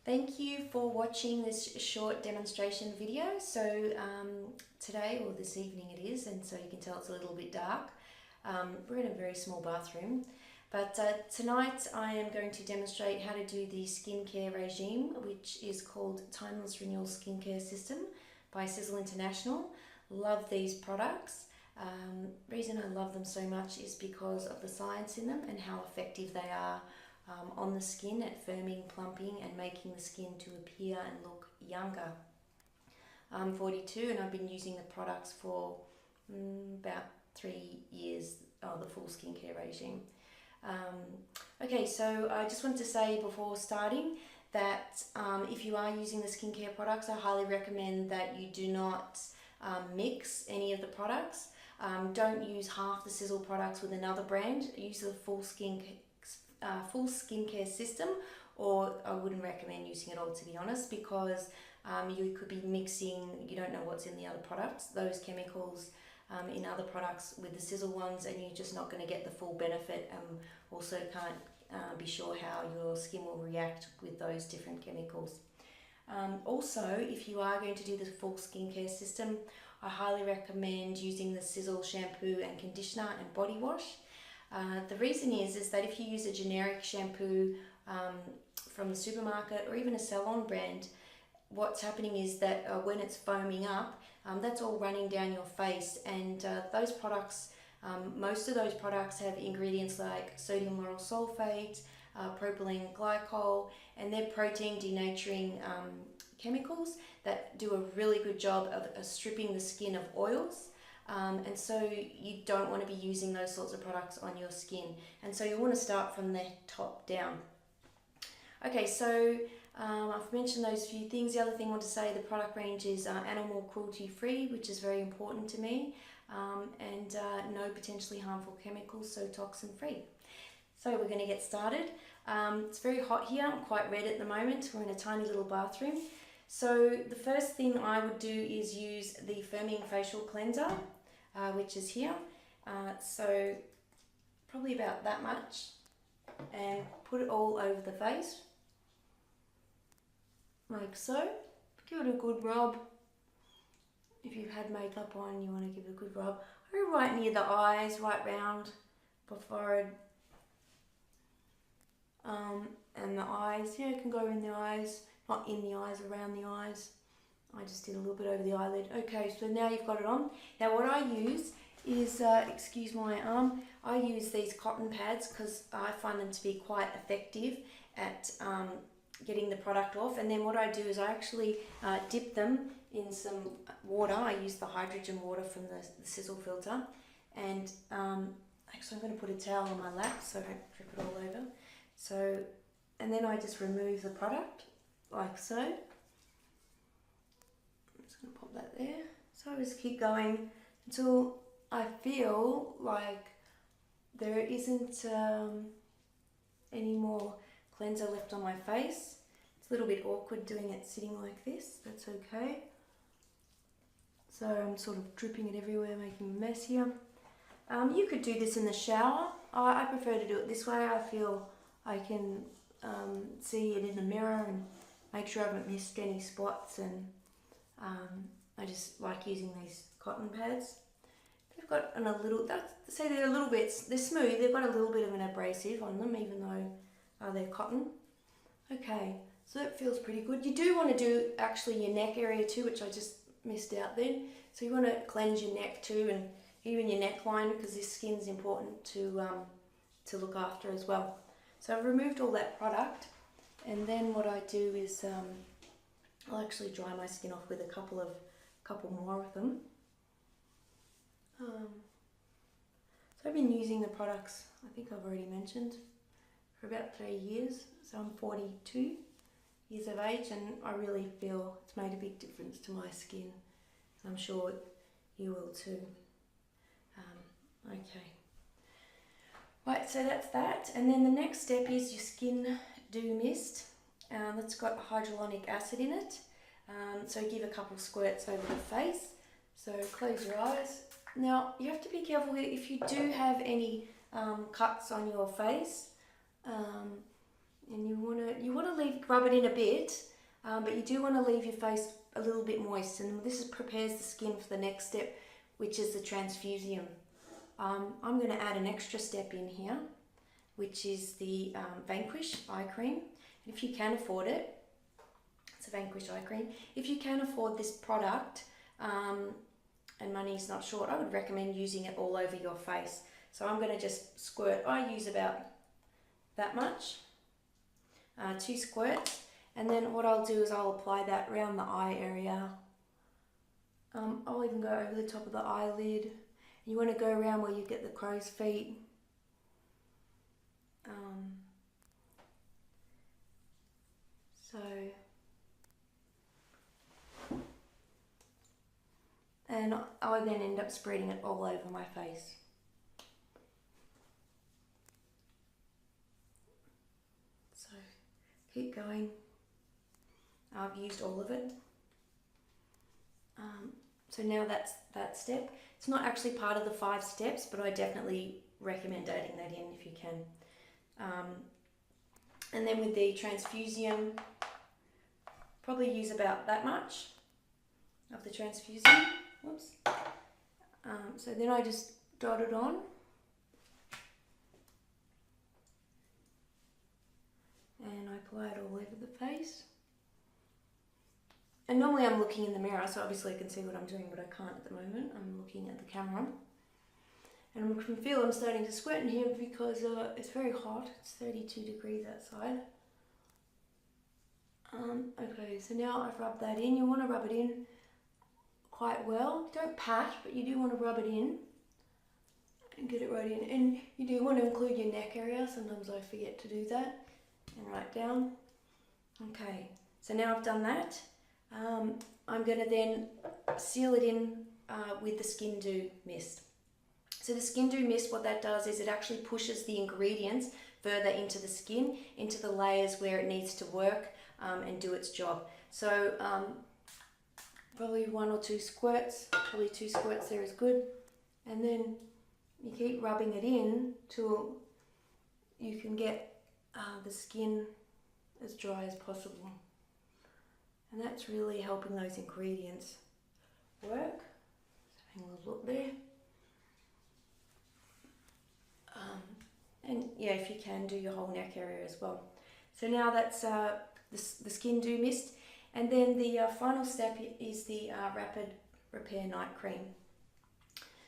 Thank you for watching this short demonstration video. So today, or this evening it is, and so you can tell it's a little bit dark. We're in a very small bathroom, but tonight I am going to demonstrate how to do the skincare regime, which is called Timeless Renewal Skincare System by Sizzle International. Love these products. Reason I love them so much is because of the science in them and how effective they are on the skin at firming, plumping and making the skin to appear and look younger. I'm 42 and I've been using the products for about 3 years, the full skincare regime. Okay, so I just wanted to say before starting that if you are using the skincare products, I highly recommend that you do not mix any of the products. Don't use half the Sizzle products with another brand. Use the full skincare system, or I wouldn't recommend using it all, to be honest, because you could be mixing, you don't know what's in the other products, those chemicals in other products with the Sizzle ones, and you're just not going to get the full benefit, and also can't be sure how your skin will react with those different chemicals. Also, if you are going to do the full skincare system, I highly recommend using the Sizzle shampoo and conditioner and body wash. The reason is that if you use a generic shampoo from the supermarket or even a salon brand, what's happening is that when it's foaming up, that's all running down your face, and those products, most of those products have ingredients like sodium lauryl sulfate, propylene glycol, and they're protein denaturing chemicals that do a really good job of stripping the skin of oils. And so you don't want to be using those sorts of products on your skin, and so you want to start from the top down. Okay, so I've mentioned those few things. The other thing I want to say, the product range is animal cruelty free, which is very important to me, and no potentially harmful chemicals, so toxin free. So we're going to get started. It's very hot here. I'm quite red at the moment. We're in a tiny little bathroom. So the first thing I would do is use the firming facial cleanser, which is here. So probably about that much, and put it all over the face, like so. Give it a good rub. If you've had makeup on, you want to give it a good rub. Go right near the eyes, right round the forehead, and the eyes. Yeah, it can go in the eyes. Not in the eyes, around the eyes. I just did a little bit over the eyelid. Okay, so now you've got it on. Now what I use is, excuse my arm, I use these cotton pads because I find them to be quite effective at getting the product off. And then what I do is I actually dip them in some water. I use the hydrogen water from the Sizzle filter. And actually I'm going to put a towel on my lap so I don't drip it all over. So, and then I just remove the product, like so. I'm just going to pop that there. So I just keep going until I feel like there isn't any more cleanser left on my face. It's a little bit awkward doing it sitting like this. That's okay. So I'm sort of dripping it everywhere, making a mess here. You could do this in the shower. I prefer to do it this way. I feel I can see it in the mirror and make sure I haven't missed any spots, and I just like using these cotton pads. They've got a little, say they're a little bit, they're smooth, they've got a little bit of an abrasive on them, even though they're cotton. Okay, so that feels pretty good. You do want to do actually your neck area too, which I just missed out then. So you want to cleanse your neck too, and even your neckline, because this skin's important to look after as well. So I've removed all that product. And then what I do is I'll actually dry my skin off with a couple more of them. So I've been using the products, I think I've already mentioned, for about 3 years. So I'm 42 years of age, and I really feel it's made a big difference to my skin. I'm sure you will too. Okay. Right, so that's that. And then the next step is your Skin Dew Mist. That's got hyaluronic acid in it. So give a couple squirts over the face. So close your eyes. Now you have to be careful if you do have any cuts on your face. And you want to rub it in a bit, but you do want to leave your face a little bit moist. And this prepares the skin for the next step, which is the transfusium. I'm going to add an extra step in here, which is the Vanquished Eye Cream. And if you can afford it, it's a Vanquished Eye Cream. If you can afford this product and money's not short, I would recommend using it all over your face. So I'm going to just squirt. I use about that much, 2 squirts. And then what I'll do is I'll apply that around the eye area. I'll even go over the top of the eyelid. You want to go around where you get the crow's feet. And I then end up spreading it all over my face. So keep going. I've used all of it. So now that's that step. It's not actually part of the 5 steps, but I definitely recommend adding that in if you can. And then with the transfusium, probably use about that much of the transfusium. Whoops. So then I just dot it on. And I apply it all over the face. And normally I'm looking in the mirror, so obviously I can see what I'm doing, but I can't at the moment. I'm looking at the camera. And I can feel I'm starting to sweat in here because it's very hot. It's 32 degrees outside. Okay, so now I've rubbed that in. You want to rub it in quite well. Don't pat, but you do want to rub it in and get it right in. And you do want to include your neck area. Sometimes I forget to do that. And right down. Okay, so now I've done that. I'm going to then seal it in with the Skin Do Mist. So the Skin Do Mist, what that does is it actually pushes the ingredients further into the skin, into the layers where it needs to work and do its job. So probably 1 or 2 squirts, probably 2 squirts there is good. And then you keep rubbing it in till you can get the skin as dry as possible. And that's really helping those ingredients work. Just having a look there. And yeah, if you can, do your whole neck area as well. So now that's the Skin Do Mist. And then the final step is the Rapid Repair Night Cream.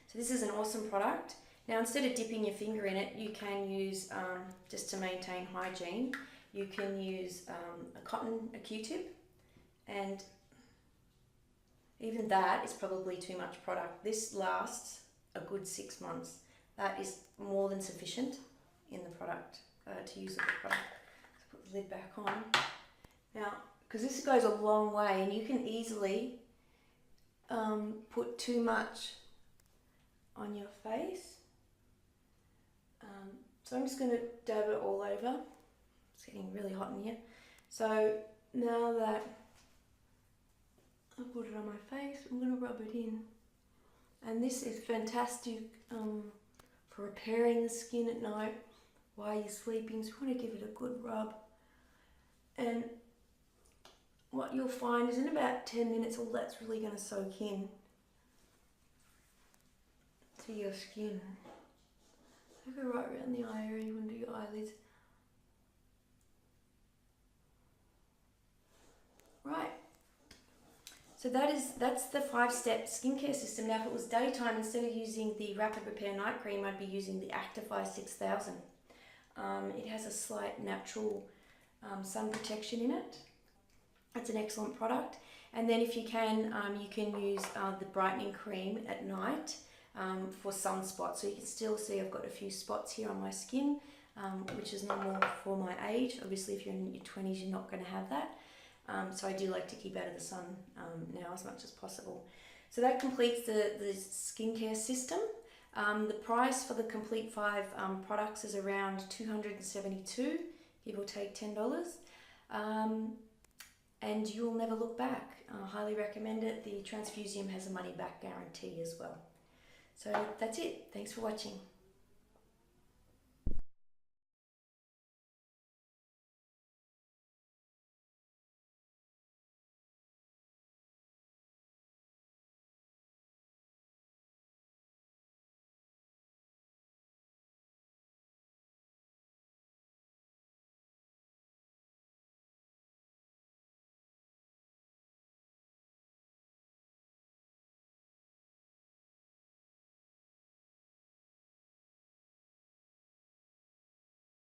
So this is an awesome product. Now instead of dipping your finger in it, you can use, just to maintain hygiene, you can use a Q-tip. And even that is probably too much product. This lasts a good 6 months. That is more than sufficient in the product, to use the product. Let's put the lid back on. Now, because this goes a long way and you can easily put too much on your face. So I'm just going to dab it all over. It's getting really hot in here. So now that I've put it on my face, I'm going to rub it in. And this is fantastic for repairing the skin at night while you're sleeping. So you want to give it a good rub. And what you'll find is in about 10 minutes, all that's really going to soak in to your skin. So go right around the eye area, you want to do your eyelids. Right. So that's the 5-step skincare system. Now if it was daytime, instead of using the Rapid Repair Night Cream, I'd be using the Actify 6000. It has a slight natural sun protection in it. It's an excellent product. And then if you can use the Brightening Cream at night for sunspots. So you can still see I've got a few spots here on my skin, which is normal for my age. Obviously if you're in your 20s, you're not going to have that. So I do like to keep out of the sun now as much as possible. So that completes the skincare system. The price for the complete 5 products is around $272, give or take $10. And you'll never look back. I highly recommend it. The Transfusium has a money back guarantee as well. So that's it. Thanks for watching.